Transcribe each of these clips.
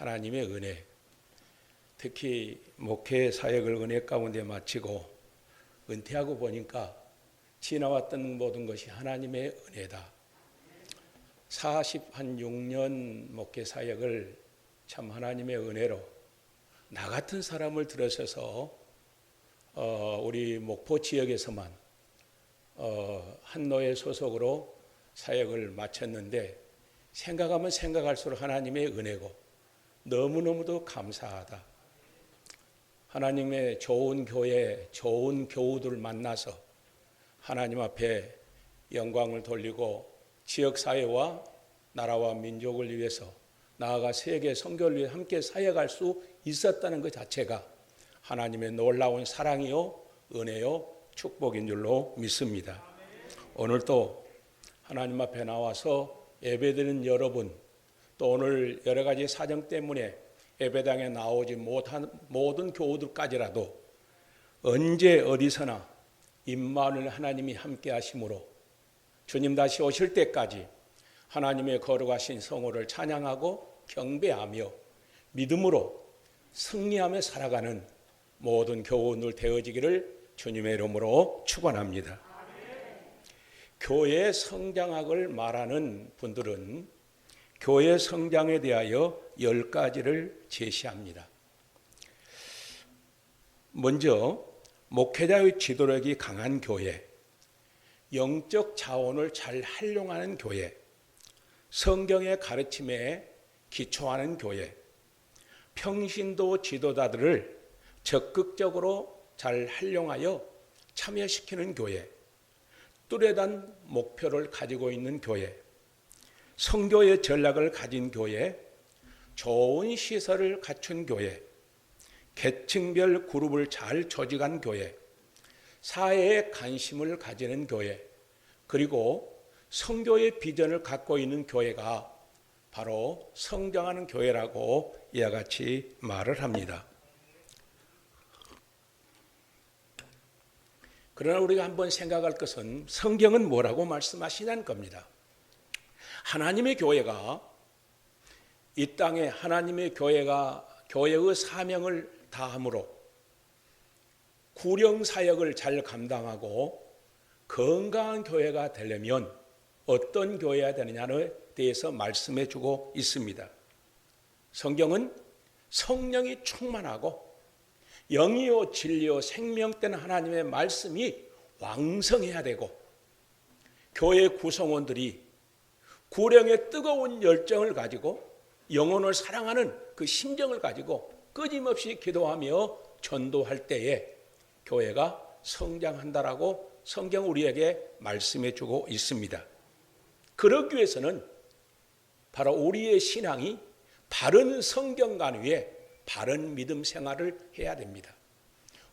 하나님의 은혜, 특히 목회 사역을 은혜 가운데 마치고 은퇴하고 보니까 지나왔던 모든 것이 하나님의 은혜다. 46년 목회 사역을 참 하나님의 은혜로 나 같은 사람을 들으셔서 우리 목포 지역에서만 한노회 소속으로 사역을 마쳤는데 생각하면 생각할수록 하나님의 은혜고 너무너무도 감사하다. 하나님의 좋은 교회, 좋은 교우들 만나서 하나님 앞에 영광을 돌리고 지역사회와 나라와 민족을 위해서 나아가 세계 선교를 위해 함께 사역할 수 있었다는 것 자체가 하나님의 놀라운 사랑이요 은혜요 축복인 줄로 믿습니다. 오늘도 하나님 앞에 나와서 예배드리는 여러분, 또 오늘 여러 가지 사정 때문에 예배당에 나오지 못한 모든 교우들까지라도 언제 어디서나 임마누엘 하나님이 함께 하심으로 주님 다시 오실 때까지 하나님의 거룩하신 성호를 찬양하고 경배하며 믿음으로 승리하며 살아가는 모든 교우들 되어지기를 주님의 이름으로 축원합니다. 교회 성장학을 말하는 분들은 교회 성장에 대하여 10가지를 제시합니다. 먼저 목회자의 지도력이 강한 교회, 영적 자원을 잘 활용하는 교회, 성경의 가르침에 기초하는 교회, 평신도 지도자들을 적극적으로 잘 활용하여 참여시키는 교회, 뚜렷한 목표를 가지고 있는 교회, 선교의 전략을 가진 교회, 좋은 시설을 갖춘 교회, 계층별 그룹을 잘 조직한 교회, 사회에 관심을 가지는 교회, 그리고 선교의 비전을 갖고 있는 교회가 바로 성장하는 교회라고 이와 같이 말을 합니다. 그러나 우리가 한번 생각할 것은 성경은 뭐라고 말씀하시냐는 겁니다. 하나님의 교회가 이 땅에 하나님의 교회가 교회의 사명을 다함으로 구령 사역을 잘 감당하고 건강한 교회가 되려면 어떤 교회가 되느냐에 대해서 말씀해 주고 있습니다. 성경은 성령이 충만하고 영이요 진리요 생명된 하나님의 말씀이 왕성해야 되고 교회 구성원들이 구령의 뜨거운 열정을 가지고 영혼을 사랑하는 그 심정을 가지고 끊임없이 기도하며 전도할 때에 교회가 성장한다라고 성경 우리에게 말씀해 주고 있습니다. 그러기 위해서는 바로 우리의 신앙이 바른 성경관 위에 바른 믿음 생활을 해야 됩니다.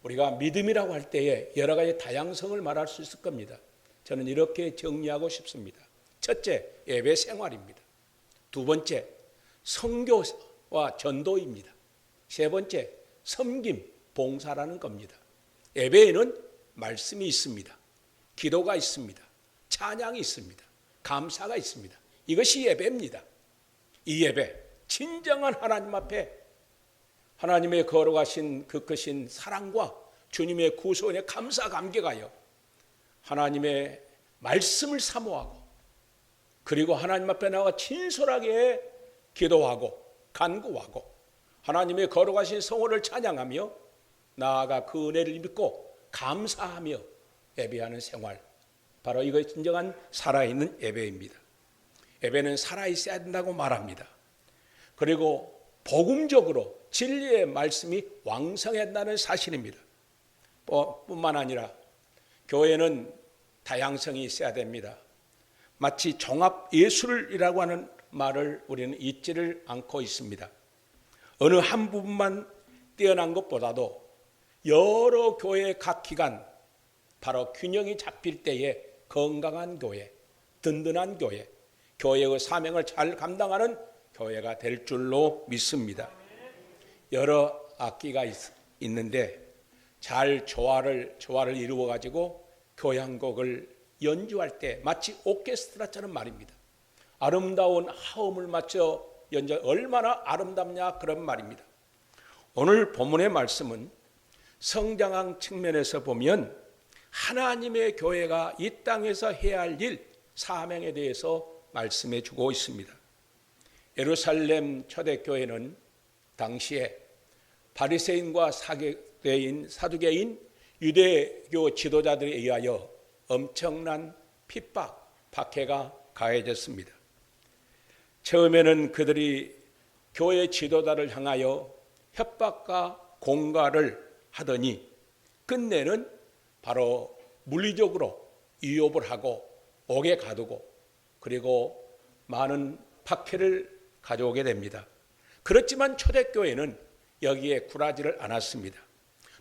우리가 믿음이라고 할 때에 여러 가지 다양성을 말할 수 있을 겁니다. 저는 이렇게 정리하고 싶습니다. 첫째, 예배 생활입니다. 두 번째, 선교와 전도입니다. 세 번째, 섬김, 봉사라는 겁니다. 예배에는 말씀이 있습니다. 기도가 있습니다. 찬양이 있습니다. 감사가 있습니다. 이것이 예배입니다. 이 예배, 진정한 하나님 앞에 하나님의 거룩하신 그 크신 사랑과 주님의 구속에 감사 감격하여 하나님의 말씀을 사모하고 그리고 하나님 앞에 나와 진솔하게 기도하고 간구하고 하나님의 거룩하신 성호를 찬양하며 나아가 그 은혜를 믿고 감사하며 예배하는 생활, 바로 이것이 진정한 살아있는 예배입니다. 예배는 살아있어야 된다고 말합니다. 그리고 복음적으로 진리의 말씀이 왕성해진다는 사실입니다. 뿐만 아니라 교회는 다양성이 있어야 됩니다. 마치 종합예술이라고 하는 말을 우리는 잊지를 않고 있습니다. 어느 한 부분만 뛰어난 것보다도 여러 교회의 각 기관, 바로 균형이 잡힐 때에 건강한 교회, 든든한 교회, 교회의 사명을 잘 감당하는 교회가 될 줄로 믿습니다. 여러 악기가 있는데 잘 조화를 이루어 가지고 교향곡을 연주할 때 마치 오케스트라처럼 말입니다. 아름다운 하음을 맞춰 연장 얼마나 아름답냐 그런 말입니다. 오늘 본문의 말씀은 성장한 측면에서 보면 하나님의 교회가 이 땅에서 해야 할 일, 사명에 대해서 말씀해 주고 있습니다. 예루살렘 초대교회는 당시에 바리새인과 사두개인 유대교 지도자들에 의하여 엄청난 핍박, 박해가 가해졌습니다. 처음에는 그들이 교회 지도자를 향하여 협박과 공갈을 하더니 끝내는 바로 물리적으로 위협을 하고 옥에 가두고 그리고 많은 박해를 가져오게 됩니다. 그렇지만 초대교회는 여기에 굴하지를 않았습니다.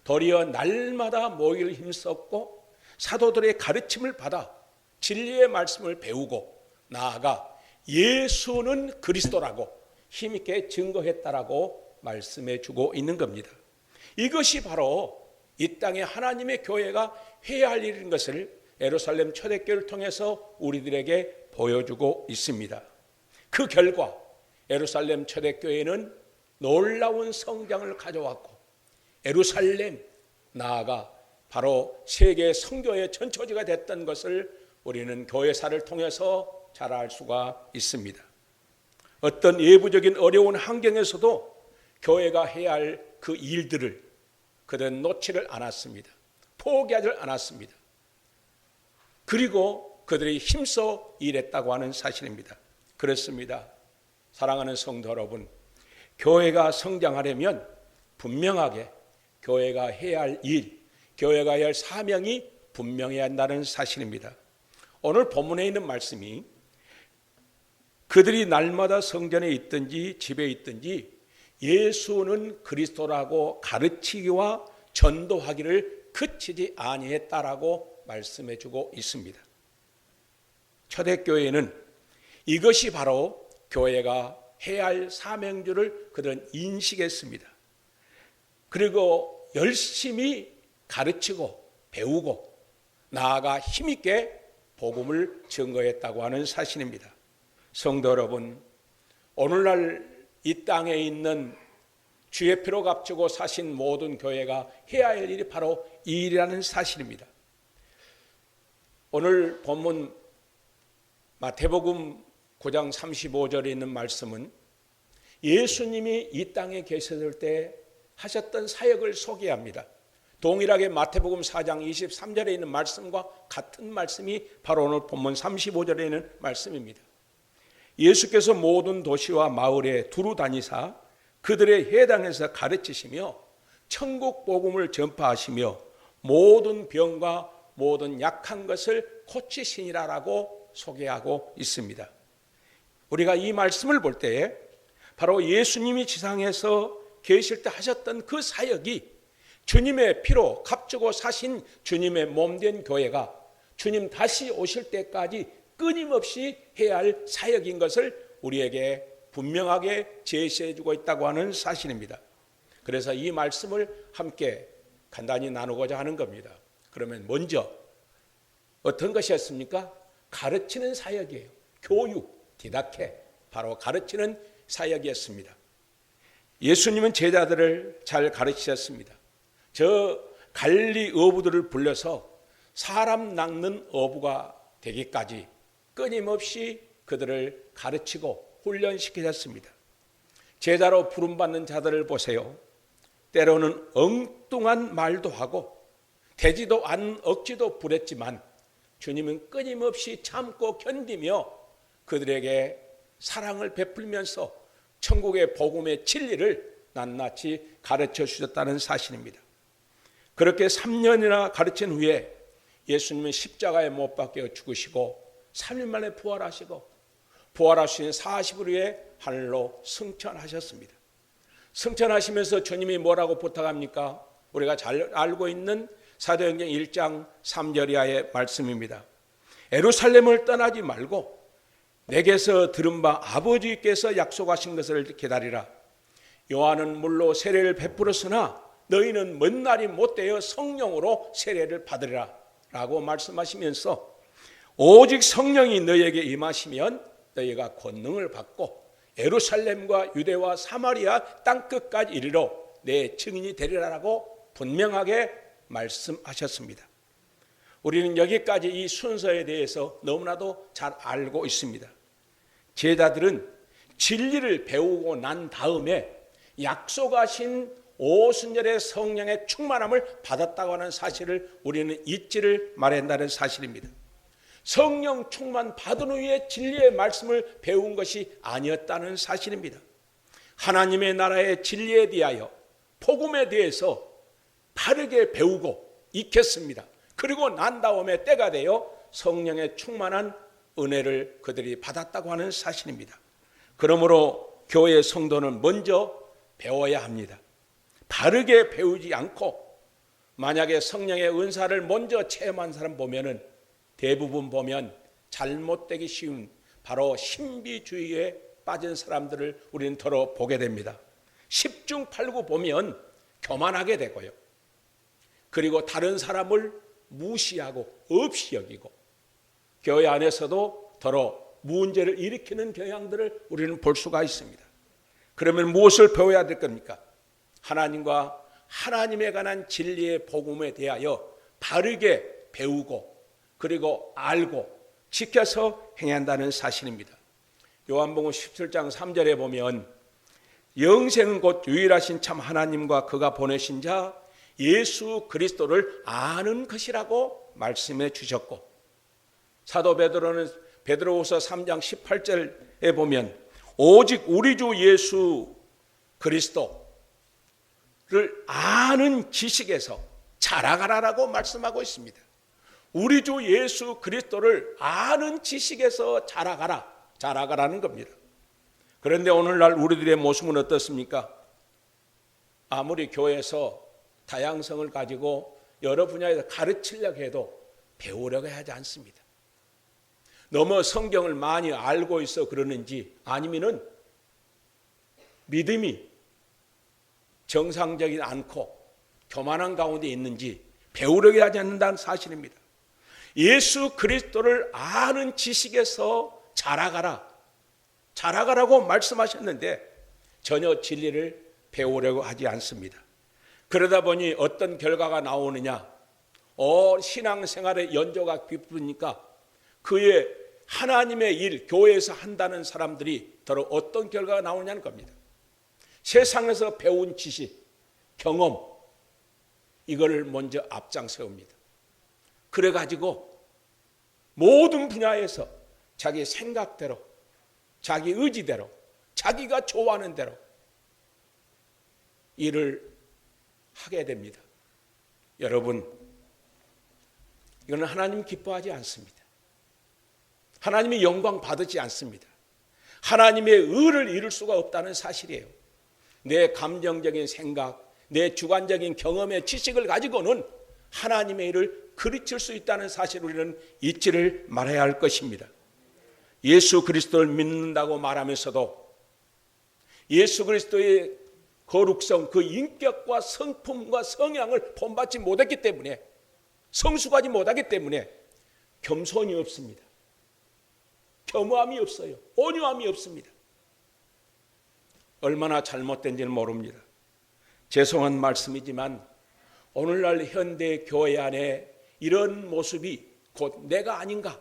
도리어 날마다 모이를 힘썼고 사도들의 가르침을 받아 진리의 말씀을 배우고 나아가 예수는 그리스도라고 힘있게 증거했다라고 말씀해 주고 있는 겁니다. 이것이 바로 이 땅에 하나님의 교회가 해야 할 일인 것을 예루살렘 초대교회를 통해서 우리들에게 보여주고 있습니다. 그 결과 예루살렘 초대교회는 놀라운 성장을 가져왔고 예루살렘 나아가 바로 세계 선교의 전초지가 됐던 것을 우리는 교회사를 통해서 잘 알 수가 있습니다. 어떤 외부적인 어려운 환경에서도 교회가 해야 할 그 일들을 그들은 놓지를 않았습니다. 포기하지 않았습니다. 그리고 그들이 힘써 일했다고 하는 사실입니다. 그렇습니다. 사랑하는 성도 여러분, 교회가 성장하려면 분명하게 교회가 해야 할 일, 교회가 해야 할 사명이 분명해야 한다는 사실입니다. 오늘 본문에 있는 말씀이 그들이 날마다 성전에 있든지 집에 있든지 예수는 그리스도라고 가르치기와 전도하기를 그치지 아니했다라고 말씀해 주고 있습니다. 초대교회는 이것이 바로 교회가 해야 할 사명주를 그들은 인식했습니다. 그리고 열심히 가르치고 배우고 나아가 힘있게 복음을 증거했다고 하는 사실입니다. 성도 여러분, 오늘날 이 땅에 있는 주의 피로 값주고 사신 모든 교회가 해야 할 일이 바로 이 일이라는 사실입니다. 오늘 본문 마태복음 9장 35절에 있는 말씀은 예수님이 이 땅에 계셨을 때 하셨던 사역을 소개합니다. 동일하게 마태복음 4장 23절에 있는 말씀과 같은 말씀이 바로 오늘 본문 35절에 있는 말씀입니다. 예수께서 모든 도시와 마을에 두루 다니사 그들의 회당에서 가르치시며 천국 복음을 전파하시며 모든 병과 모든 약한 것을 고치시니라라고 소개하고 있습니다. 우리가 이 말씀을 볼 때 바로 예수님이 지상에서 계실 때 하셨던 그 사역이 주님의 피로 값주고 사신 주님의 몸된 교회가 주님 다시 오실 때까지 끊임없이 해야 할 사역인 것을 우리에게 분명하게 제시해 주고 있다고 하는 사실입니다. 그래서 이 말씀을 함께 간단히 나누고자 하는 겁니다. 그러면 먼저 어떤 것이었습니까? 가르치는 사역이에요. 교육, 디다케, 바로 가르치는 사역이었습니다. 예수님은 제자들을 잘 가르치셨습니다. 저 갈릴리 어부들을 불러서 사람 낚는 어부가 되기까지 끊임없이 그들을 가르치고 훈련시키셨습니다. 제자로 부름받는 자들을 보세요. 때로는 엉뚱한 말도 하고 되지도 않은 억지도 부렸지만 주님은 끊임없이 참고 견디며 그들에게 사랑을 베풀면서 천국의 복음의 진리를 낱낱이 가르쳐 주셨다는 사실입니다. 그렇게 3년이나 가르친 후에 예수님은 십자가에 못 박혀 죽으시고 3일 만에 부활하시고 부활하신 40일 후에 하늘로 승천하셨습니다. 승천하시면서 주님이 뭐라고 부탁합니까? 우리가 잘 알고 있는 사도행전 1장 3절 이하의 말씀입니다. 예루살렘을 떠나지 말고 내게서 들은 바 아버지께서 약속하신 것을 기다리라. 요한은 물로 세례를 베풀었으나 너희는 먼 날이 못되어 성령으로 세례를 받으리라 라고 말씀하시면서 오직 성령이 너희에게 임하시면 너희가 권능을 받고 예루살렘과 유대와 사마리아 땅끝까지 이르러 내 증인이 되리라라고 분명하게 말씀하셨습니다. 우리는 여기까지 이 순서에 대해서 너무나도 잘 알고 있습니다. 제자들은 진리를 배우고 난 다음에 약속하신 오순절의 성령의 충만함을 받았다고 하는 사실을 우리는 잊지를 말한다는 사실입니다. 성령 충만 받은 후에 진리의 말씀을 배운 것이 아니었다는 사실입니다. 하나님의 나라의 진리에 대하여 복음에 대해서 바르게 배우고 익혔습니다. 그리고 난 다음에 때가 되어 성령의 충만한 은혜를 그들이 받았다고 하는 사실입니다. 그러므로 교회 성도는 먼저 배워야 합니다. 바르게 배우지 않고 만약에 성령의 은사를 먼저 체험한 사람 보면은 대부분 보면 잘못되기 쉬운 바로 신비주의에 빠진 사람들을 우리는 더러 보게 됩니다. 십중팔구 보면 교만하게 되고요. 그리고 다른 사람을 무시하고 없이 여기고 교회 안에서도 더러 문제를 일으키는 경향들을 우리는 볼 수가 있습니다. 그러면 무엇을 배워야 될 겁니까? 하나님과 하나님에 관한 진리의 복음에 대하여 바르게 배우고 그리고 알고 지켜서 행해야 한다는 사실입니다. 요한복음 17장 3절에 보면 영생은 곧 유일하신 참 하나님과 그가 보내신 자 예수 그리스도를 아는 것이라고 말씀해 주셨고, 사도 베드로는 베드로후서 3장 18절에 보면 오직 우리 주 예수 그리스도를 아는 지식에서 자라가라라고 말씀하고 있습니다. 우리 주 예수 그리스도를 아는 지식에서 자라가라는 겁니다. 그런데 오늘날 우리들의 모습은 어떻습니까? 아무리 교회에서 다양성을 가지고 여러 분야에서 가르치려고 해도 배우려고 하지 않습니다. 너무 성경을 많이 알고 있어 그러는지 아니면은 믿음이 정상적이지 않고 교만한 가운데 있는지 배우려고 하지 않는다는 사실입니다. 예수 그리스도를 아는 지식에서 자라가라고 말씀하셨는데 전혀 진리를 배우려고 하지 않습니다. 그러다 보니 어떤 결과가 나오느냐? 신앙생활의 연조가 깊으니까 그의 하나님의 일, 교회에서 한다는 사람들이 더러 어떤 결과가 나오냐는 겁니다. 세상에서 배운 지식, 경험, 이걸 먼저 앞장세웁니다. 그래가지고 모든 분야에서 자기 생각대로, 자기 의지대로, 자기가 좋아하는 대로 일을 하게 됩니다. 여러분, 이거는 하나님 기뻐하지 않습니다. 하나님의 영광 받지 않습니다. 하나님의 의를 이룰 수가 없다는 사실이에요. 내 감정적인 생각, 내 주관적인 경험의 지식을 가지고는 하나님의 일을 그르칠 수 있다는 사실을 우리는 잊지를 말아야 할 것입니다. 예수 그리스도를 믿는다고 말하면서도 예수 그리스도의 거룩성, 그 인격과 성품과 성향을 본받지 못했기 때문에, 성숙하지 못하기 때문에 겸손이 없습니다. 겸허함이 없어요. 온유함이 없습니다. 얼마나 잘못된지는 모릅니다. 죄송한 말씀이지만 오늘날 현대 교회 안에 이런 모습이 곧 내가 아닌가?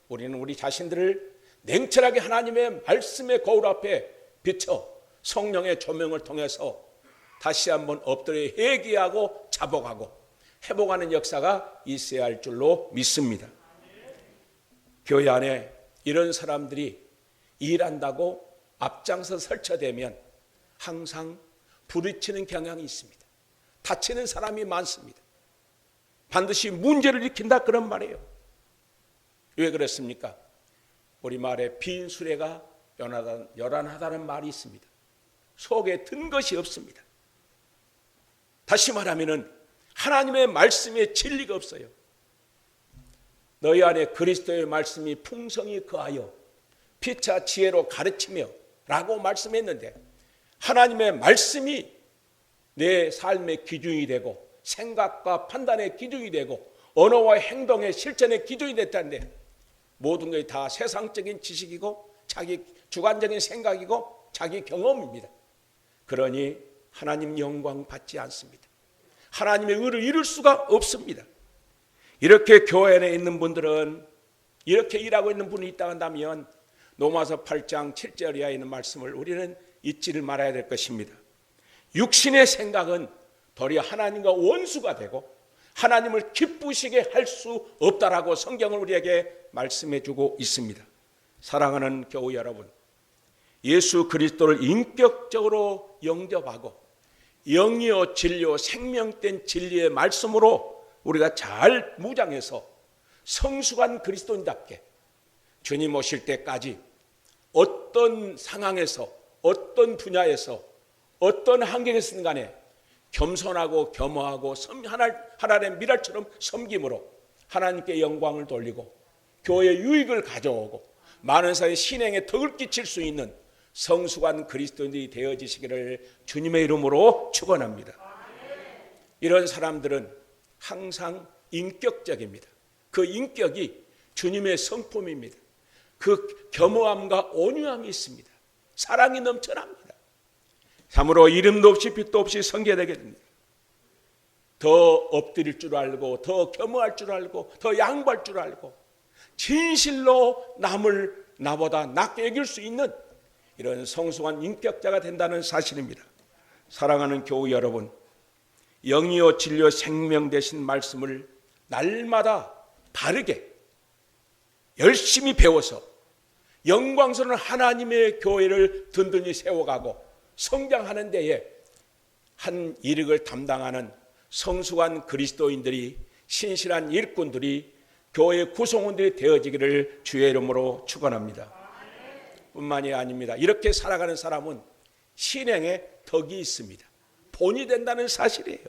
우리는 우리 자신들을 냉철하게 하나님의 말씀의 거울 앞에 비춰 성령의 조명을 통해서 다시 한번 엎드려 회개하고 자복하고 회복하는 역사가 있어야 할 줄로 믿습니다. 교회 안에 이런 사람들이 일한다고 앞장서 설쳐되면 항상 부딪히는 경향이 있습니다. 다치는 사람이 많습니다. 반드시 문제를 일으킨다 그런 말이에요. 왜 그렇습니까? 우리말에 빈 수레가 요란하다는 말이 있습니다. 속에 든 것이 없습니다. 다시 말하면 하나님의 말씀에 진리가 없어요. 너희 안에 그리스도의 말씀이 풍성히 거하여 피차 지혜로 가르치며 라고 말씀했는데 하나님의 말씀이 내 삶의 기준이 되고 생각과 판단의 기준이 되고 언어와 행동의 실천의 기준이 됐다는데 모든 것이 다 세상적인 지식이고 자기 주관적인 생각이고 자기 경험입니다. 그러니 하나님 영광 받지 않습니다. 하나님의 의를 이룰 수가 없습니다. 이렇게 교회 안에 있는 분들은, 이렇게 일하고 있는 분이 있다 한다면 로마서 8장 7절 이하에 있는 말씀을 우리는 잊지를 말아야 될 것입니다. 육신의 생각은 도리어 하나님과 원수가 되고 하나님을 기쁘시게 할 수 없다라고 성경을 우리에게 말씀해 주고 있습니다. 사랑하는 교우 여러분, 예수 그리스도를 인격적으로 영접하고 영이요 진리요 생명된 진리의 말씀으로 우리가 잘 무장해서 성숙한 그리스도인답게 주님 오실 때까지 어떤 상황에서, 어떤 분야에서, 어떤 환경에서든 간에 겸손하고 겸허하고 하나님의 미랄처럼 섬김으로 하나님께 영광을 돌리고 교회의 유익을 가져오고 많은 사람의 신앙에 덕을 끼칠 수 있는 성숙한 그리스도인들이 되어지시기를 주님의 이름으로 축원합니다. 이런 사람들은 항상 인격적입니다. 그 인격이 주님의 성품입니다. 그 겸허함과 온유함이 있습니다. 사랑이 넘쳐납니다. 참으로 이름도 없이 빛도 없이 성계되게 됩니다. 더 엎드릴 줄 알고, 더 겸허할 줄 알고, 더 양보할 줄 알고, 진실로 남을 나보다 낮게 여길 수 있는 이런 성숙한 인격자가 된다는 사실입니다. 사랑하는 교우 여러분, 영이요 진리요 생명 되신 말씀을 날마다 바르게 열심히 배워서 영광스러운 하나님의 교회를 든든히 세워가고 성장하는 데에 한 일익을 담당하는 성숙한 그리스도인들이, 신실한 일꾼들이, 교회 구성원들이 되어지기를 주의 이름으로 축원합니다. 뿐만이 아닙니다. 이렇게 살아가는 사람은 신앙에 덕이 있습니다. 본이 된다는 사실이에요.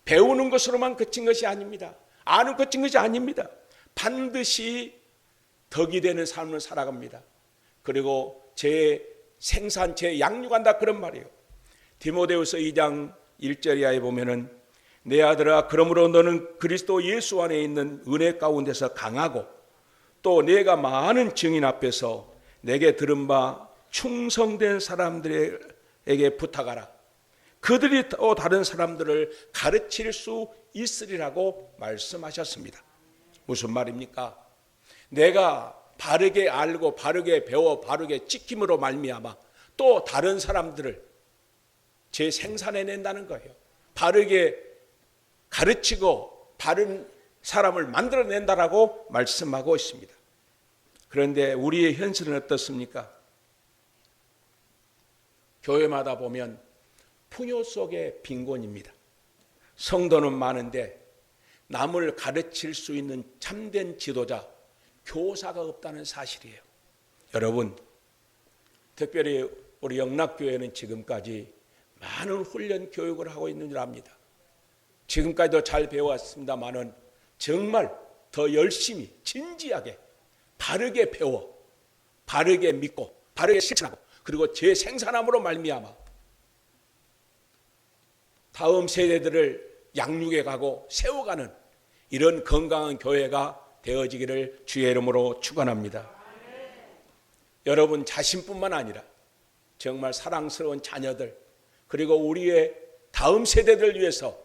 배우는 것으로만 그친 것이 아닙니다. 아는 것 그친 것이 아닙니다. 반드시 덕이 되는 삶을 살아갑니다. 그리고 제 생산, 제 양육한다 그런 말이에요. 디모데후서 2장 1절 이하에 보면은 내 아들아 그러므로 너는 그리스도 예수 안에 있는 은혜 가운데서 강하고 또 내가 많은 증인 앞에서 내게 들은 바 충성된 사람들에게 부탁하라. 그들이 또 다른 사람들을 가르칠 수 있으리라고 말씀하셨습니다. 무슨 말입니까? 내가 바르게 알고 바르게 배워 바르게 지킴으로 말미암아 또 다른 사람들을 제 생산해낸다는 거예요. 바르게 가르치고 바른 사람을 만들어낸다라고 말씀하고 있습니다. 그런데 우리의 현실은 어떻습니까? 교회마다 보면 풍요 속의 빈곤입니다. 성도는 많은데 남을 가르칠 수 있는 참된 지도자, 교사가 없다는 사실이에요. 여러분, 특별히 우리 영락교회는 지금까지 많은 훈련 교육을 하고 있는 줄 압니다. 지금까지도 잘 배워왔습니다만은 정말 더 열심히 진지하게 바르게 배워 바르게 믿고 바르게 실천하고 그리고 재생산함으로 말미암아 다음 세대들을 양육해 가고 세워가는 이런 건강한 교회가 되어지기를 주의 이름으로 축원합니다. 여러분 자신뿐만 아니라 정말 사랑스러운 자녀들 그리고 우리의 다음 세대들을 위해서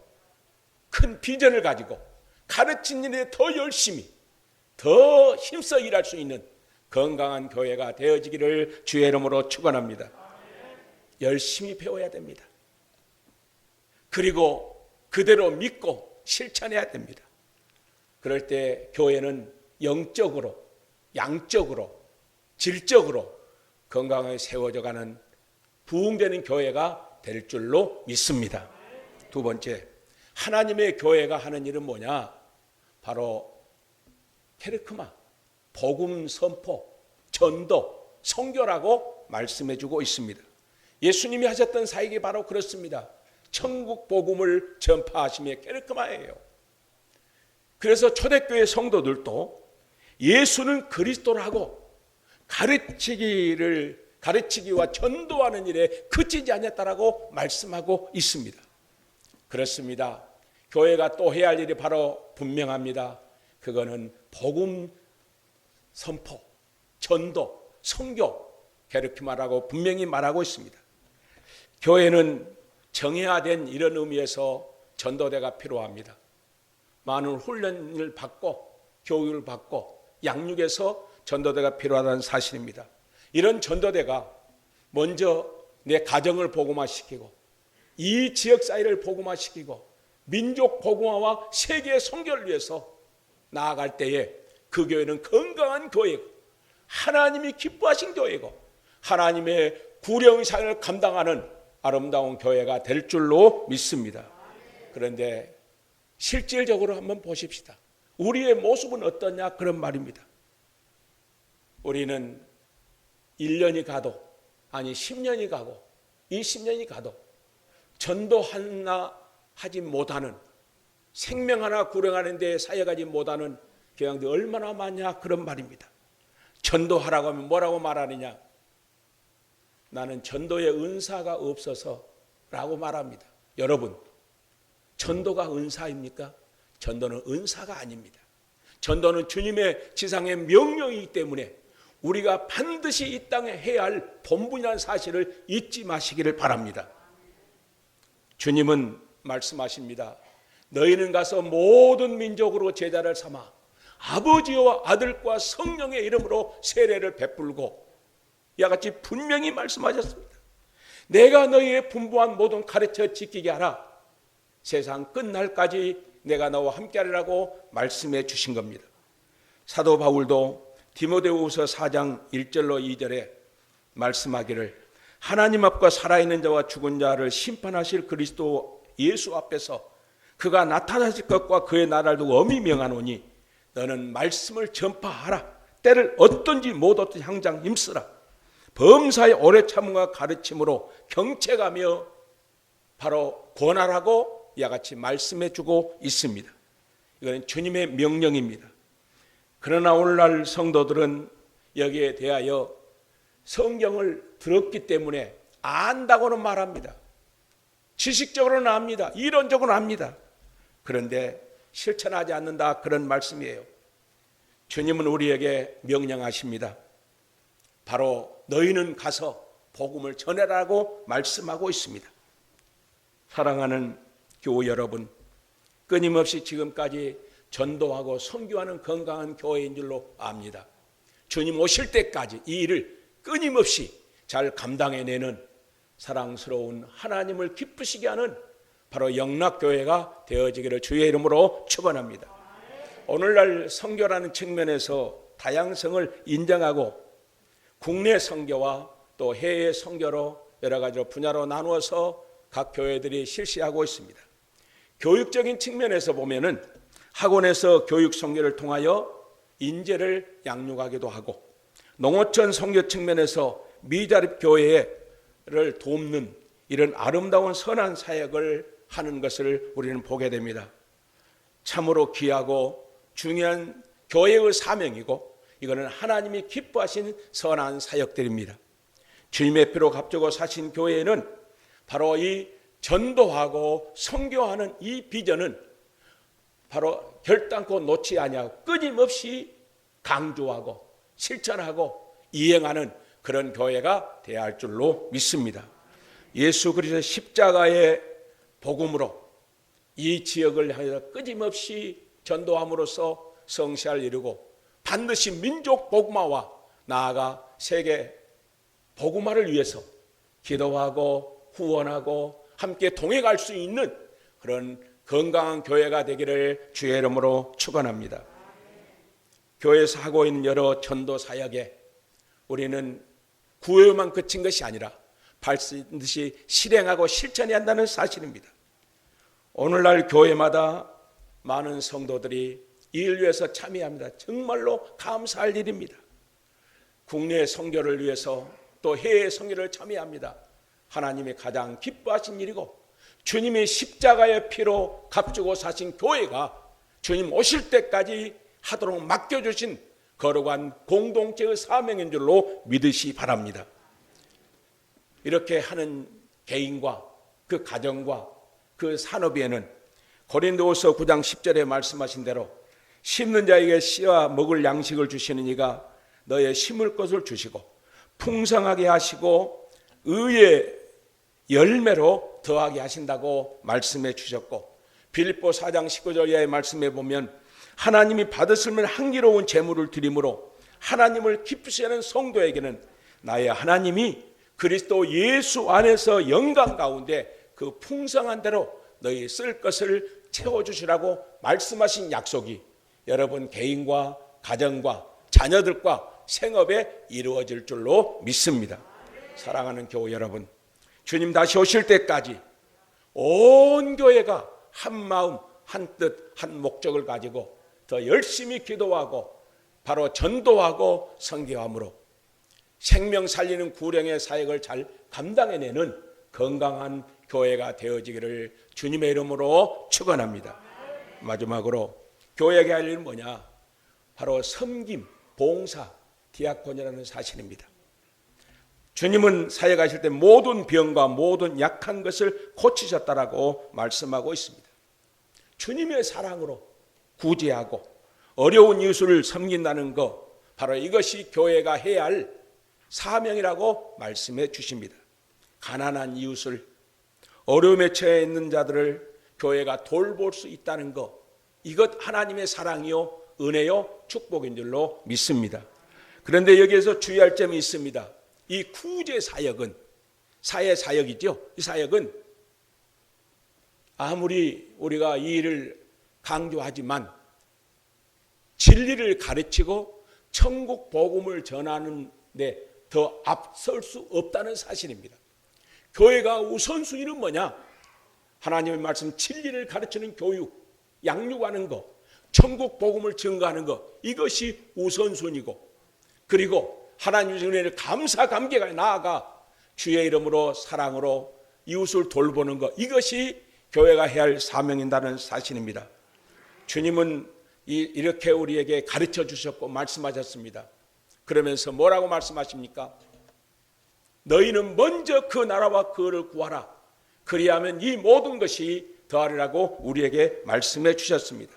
큰 비전을 가지고 가르치는 일에 더 열심히 더 힘써 일할 수 있는 건강한 교회가 되어지기를 주의 이름으로 축원합니다. 열심히 배워야 됩니다. 그리고 그대로 믿고 실천해야 됩니다. 그럴 때 교회는 영적으로, 양적으로, 질적으로 건강하게 세워져 가는 부흥되는 교회가 될 줄로 믿습니다. 두 번째, 하나님의 교회가 하는 일은 뭐냐? 바로 케르크마, 복음 선포, 전도, 선교라고 말씀해 주고 있습니다. 예수님이 하셨던 사역이 바로 그렇습니다. 천국 복음을 전파하심의 케르크마예요. 그래서 초대교회 성도들도 예수는 그리스도라고 가르치기와 전도하는 일에 그치지 않았다라고 말씀하고 있습니다. 그렇습니다. 교회가 또 해야 할 일이 바로 분명합니다. 그거는 복음 선포, 전도, 선교 그렇게 말하고 분명히 말하고 있습니다. 교회는 정예화된 이런 의미에서 전도대가 필요합니다. 많은 훈련을 받고 교육을 받고 양육해서 전도대가 필요하다는 사실입니다. 이런 전도대가 먼저 내 가정을 복음화시키고 이 지역사회를 복음화시키고 민족 복음화와 세계 선교를 위해서 나아갈 때에 그 교회는 건강한 교회고 하나님이 기뻐하신 교회고 하나님의 구령사역을 감당하는 아름다운 교회가 될 줄로 믿습니다. 그런데 실질적으로 한번 보십시다. 우리의 모습은 어떠냐 그런 말입니다. 우리는 1년이 가도 아니 10년이 가고 20년이 가도 전도 하나 하지 못하는 생명 하나 구령하는 데 사역하지 못하는 교양들이 얼마나 많냐 그런 말입니다. 전도하라고 하면 뭐라고 말하느냐? 나는 전도의 은사가 없어서 라고 말합니다. 여러분, 전도가 은사입니까? 전도는 은사가 아닙니다. 전도는 주님의 지상의 명령이기 때문에 우리가 반드시 이 땅에 해야 할 본분이라는 사실을 잊지 마시기를 바랍니다. 주님은 말씀하십니다. 너희는 가서 모든 민족으로 제자를 삼아 아버지와 아들과 성령의 이름으로 세례를 베풀고 이와 같이 분명히 말씀하셨습니다. 내가 너희의 분부한 모든 가르쳐 지키게 하라. 세상 끝날까지 내가 너와 함께하리라고 말씀해 주신 겁니다. 사도 바울도 디모데후서 4장 1절로 2절에 말씀하기를 하나님 앞과 살아있는 자와 죽은 자를 심판하실 그리스도 예수 앞에서 그가 나타나실 것과 그의 나라를 두고 엄히 명하노니 너는 말씀을 전파하라. 때를 어떤지 못 어떤 항상 힘쓰라. 범사의 오래 참음과 가르침으로 경책하며 바로 권하라고 이와 같이 말씀해 주고 있습니다. 이건 주님의 명령입니다. 그러나 오늘날 성도들은 여기에 대하여 성경을 들었기 때문에 안다고는 말합니다. 지식적으로는 압니다. 이론적으로는 압니다. 그런데 실천하지 않는다 그런 말씀이에요. 주님은 우리에게 명령하십니다. 바로 너희는 가서 복음을 전해라고 말씀하고 있습니다. 사랑하는 교우 여러분, 끊임없이 지금까지 전도하고 선교하는 건강한 교회인 줄로 압니다. 주님 오실 때까지 이 일을 끊임없이 잘 감당해내는 사랑스러운 하나님을 기쁘시게 하는 바로 영락교회가 되어지기를 주의 이름으로 축원합니다. 오늘날 선교라는 측면에서 다양성을 인정하고 국내 선교와 또 해외 선교로 여러 가지로 분야로 나누어서 각 교회들이 실시하고 있습니다. 교육적인 측면에서 보면은 학원에서 교육 선교를 통하여 인재를 양육하기도 하고 농어촌 선교 측면에서 미자립 교회를 돕는 이런 아름다운 선한 사역을 하는 것을 우리는 보게 됩니다. 참으로 귀하고 중요한 교회의 사명이고 이거는 하나님이 기뻐하신 선한 사역들입니다. 주님의 피로 값주고 사신 교회는 바로 이 전도하고 선교하는 이 비전은 바로 결단코 놓지 아니하고 끊임없이 강조하고 실천하고 이행하는 그런 교회가 되어야 할 줄로 믿습니다. 예수 그리스도의 십자가의 복음으로 이 지역을 향해서 끊임없이 전도함으로써 성시를 이루고 반드시 민족 복음화와 나아가 세계 복음화를 위해서 기도하고 후원하고 함께 동행할 수 있는 그런 건강한 교회가 되기를 주의 이름으로 축원합니다. 교회에서 하고 있는 여러 전도 사역에 우리는 구호에만 그친 것이 아니라 반드시 실행하고 실천해야 한다는 사실입니다. 오늘날 교회마다 많은 성도들이 이 일 위해서 참여합니다. 정말로 감사할 일입니다. 국내 선교를 위해서 또 해외 선교를 참여합니다. 하나님이 가장 기뻐하신 일이고 주님의 십자가의 피로 값주고 사신 교회가 주님 오실 때까지 하도록 맡겨주신 거룩한 공동체의 사명인 줄로 믿으시 바랍니다. 이렇게 하는 개인과 그 가정과 그 산업에는 고린도후서 9장 10절에 말씀하신 대로 심는 자에게 씨와 먹을 양식을 주시는 이가 너의 심을 것을 주시고 풍성하게 하시고 의의 열매로 더하게 하신다고 말씀해 주셨고, 빌립보 4장 19절 이하의 말씀에 보면 하나님이 받으실 만한 향기로운 제물을 드림으로 하나님을 기쁘시게 하는 성도에게는 나의 하나님이 그리스도 예수 안에서 영광 가운데 그 풍성한 대로 너희 쓸 것을 채워주시라고 말씀하신 약속이 여러분 개인과 가정과 자녀들과 생업에 이루어질 줄로 믿습니다. 사랑하는 교우 여러분, 주님 다시 오실 때까지 온 교회가 한 마음, 한 뜻, 한 목적을 가지고 더 열심히 기도하고 바로 전도하고 선교함으로 생명 살리는 구령의 사역을 잘 감당해내는 건강한 교회가 되어지기를 주님의 이름으로 축원합니다. 마지막으로 교회에게 할 일은 뭐냐? 바로 섬김, 봉사, 디아콘이라는 사실입니다. 주님은 사역하실 때 모든 병과 모든 약한 것을 고치셨다라고 말씀하고 있습니다. 주님의 사랑으로 구제하고 어려운 이웃을 섬긴다는 것, 바로 이것이 교회가 해야 할 사명이라고 말씀해 주십니다. 가난한 이웃을, 어려움에 처해 있는 자들을 교회가 돌볼 수 있다는 것, 이것 하나님의 사랑이요 은혜요 축복인 줄로 믿습니다. 그런데 여기에서 주의할 점이 있습니다. 이 구제 사역은 사회 사역이죠. 이 사역은 아무리 우리가 이 일을 강조하지만 진리를 가르치고 천국 복음을 전하는 데 더 앞설 수 없다는 사실입니다. 교회가 우선순위는 뭐냐? 하나님의 말씀 진리를 가르치는 교육, 양육하는 것, 천국 복음을 증거하는 것, 이것이 우선순위고, 그리고 하나님의 은혜를 감사 감개가 나아가 주의 이름으로 사랑으로 이웃을 돌보는 것, 이것이 교회가 해야 할 사명인다는 사실입니다. 주님은 이렇게 우리에게 가르쳐 주셨고 말씀하셨습니다. 그러면서 뭐라고 말씀하십니까? 너희는 먼저 그 나라와 그를 구하라. 그리하면 이 모든 것이 더하리라고 우리에게 말씀해 주셨습니다.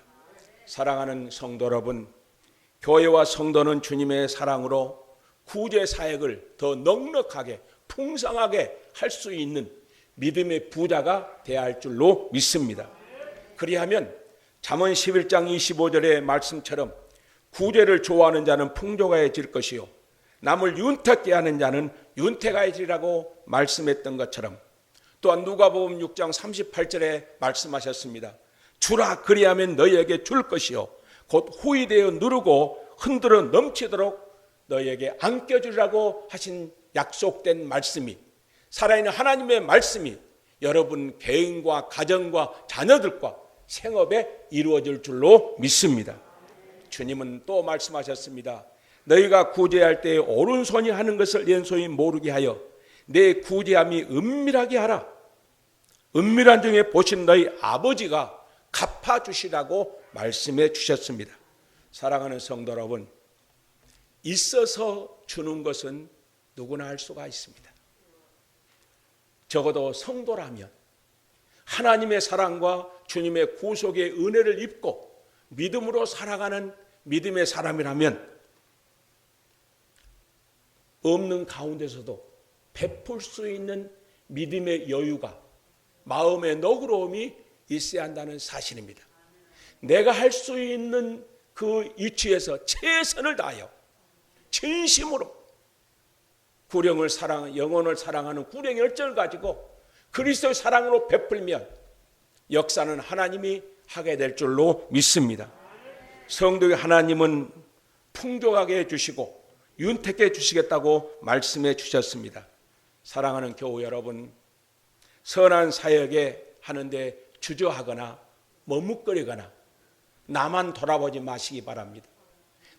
사랑하는 성도 여러분, 교회와 성도는 주님의 사랑으로 구제 사역을 더 넉넉하게 풍성하게 할 수 있는 믿음의 부자가 되어야 할 줄로 믿습니다. 그리하면 잠언 11장 25절의 말씀처럼 구제를 좋아하는 자는 풍족해질 것이요 남을 윤택게 하는 자는 윤택해지리라고 말씀했던 것처럼, 또한 누가복음 6장 38절에 말씀하셨습니다. 주라 그리하면 너희에게 줄 것이요 곧 후이되어 누르고 흔들어 넘치도록 너희에게 안겨주리라고 하신 약속된 말씀이, 살아있는 하나님의 말씀이 여러분 개인과 가정과 자녀들과 생업에 이루어질 줄로 믿습니다. 주님은 또 말씀하셨습니다. 너희가 구제할 때 오른손이 하는 것을 왼손이 모르게 하여 내 구제함이 은밀하게 하라. 은밀한 중에 보신 너희 아버지가 갚아주시라고 말씀해 주셨습니다. 사랑하는 성도 여러분, 있어서 주는 것은 누구나 할 수가 있습니다. 적어도 성도라면 하나님의 사랑과 주님의 구속의 은혜를 입고 믿음으로 살아가는 믿음의 사람이라면 없는 가운데서도 베풀 수 있는 믿음의 여유가, 마음의 너그러움이 있어야 한다는 사실입니다. 내가 할 수 있는 그 위치에서 최선을 다하여 진심으로 구령을 영혼을 사랑하는 구령의 열정을 가지고 그리스도의 사랑으로 베풀면 역사는 하나님이 하게 될 줄로 믿습니다. 성도의 하나님은 풍족하게 해주시고 윤택해 해주시겠다고 말씀해 주셨습니다. 사랑하는 교우 여러분, 선한 사역에 하는데 주저하거나 머뭇거리거나 나만 돌아보지 마시기 바랍니다.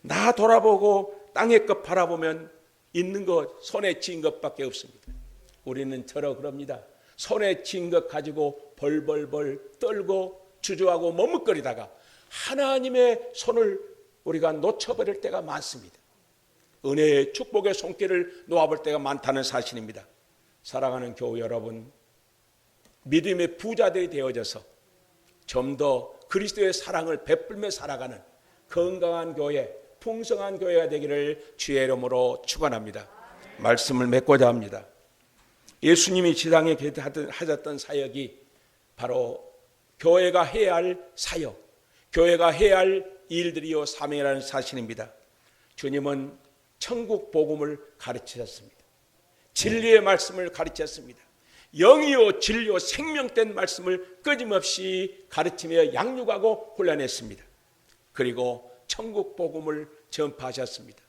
나 돌아보고 땅의 것 바라보면 있는 것 손에 쥔 것밖에 없습니다. 우리는 저러 그럽니다. 손에 쥔 것 가지고 벌벌벌 떨고 주저하고 머뭇거리다가 하나님의 손을 우리가 놓쳐버릴 때가 많습니다. 은혜의 축복의 손길을 놓아볼 때가 많다는 사실입니다. 사랑하는 교우 여러분, 믿음의 부자들이 되어져서 좀 더 그리스도의 사랑을 베풀며 살아가는 건강한 교회, 풍성한 교회가 되기를 주의 이름으로 축원합니다. 말씀을 맺고자 합니다. 예수님이 지상에 하셨던 사역이 바로 교회가 해야 할 사역, 교회가 해야 할 일들이요 사명이라는 사실입니다. 주님은 천국 복음을 가르치셨습니다. 진리의 말씀을 가르쳤습니다. 영이요 진리요 생명된 말씀을 끊임없이 가르치며 양육하고 훈련했습니다. 그리고 천국 복음을 전파하셨습니다.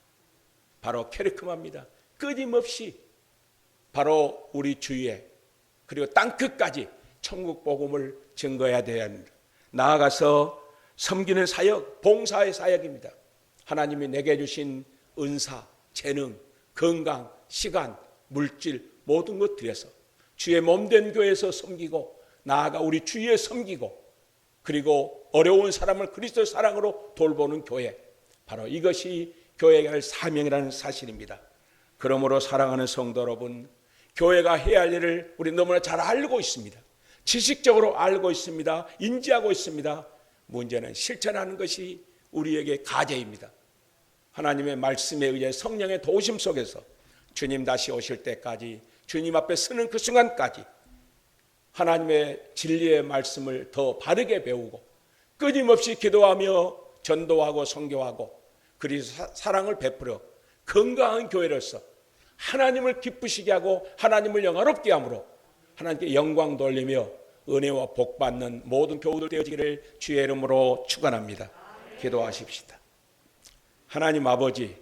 바로 캐리크마입니다. 끊임없이 바로 우리 주위에 그리고 땅끝까지 천국 복음을 증거해야 돼야 합니다. 나아가서 섬기는 사역, 봉사의 사역입니다. 하나님이 내게 주신 은사, 재능, 건강, 시간, 물질 모든 것 들여서 주의 몸된 교회에서 섬기고 나아가 우리 주위에 섬기고 그리고 어려운 사람을 그리스도의 사랑으로 돌보는 교회, 바로 이것이 교회가 할 사명이라는 사실입니다. 그러므로 사랑하는 성도 여러분, 교회가 해야 할 일을 우리 너무나 잘 알고 있습니다. 지식적으로 알고 있습니다. 인지하고 있습니다. 문제는 실천하는 것이 우리에게 과제입니다. 하나님의 말씀에 의해 성령의 도우심 속에서 주님 다시 오실 때까지, 주님 앞에 서는 그 순간까지 하나님의 진리의 말씀을 더 바르게 배우고 끊임없이 기도하며 전도하고 선교하고 그리고 사랑을 베풀어 건강한 교회로서 하나님을 기쁘시게 하고 하나님을 영화롭게 함으로 하나님께 영광 돌리며 은혜와 복 받는 모든 교우들 되어지기를 주의 이름으로 축원합니다. 기도하십시다. 하나님 아버지,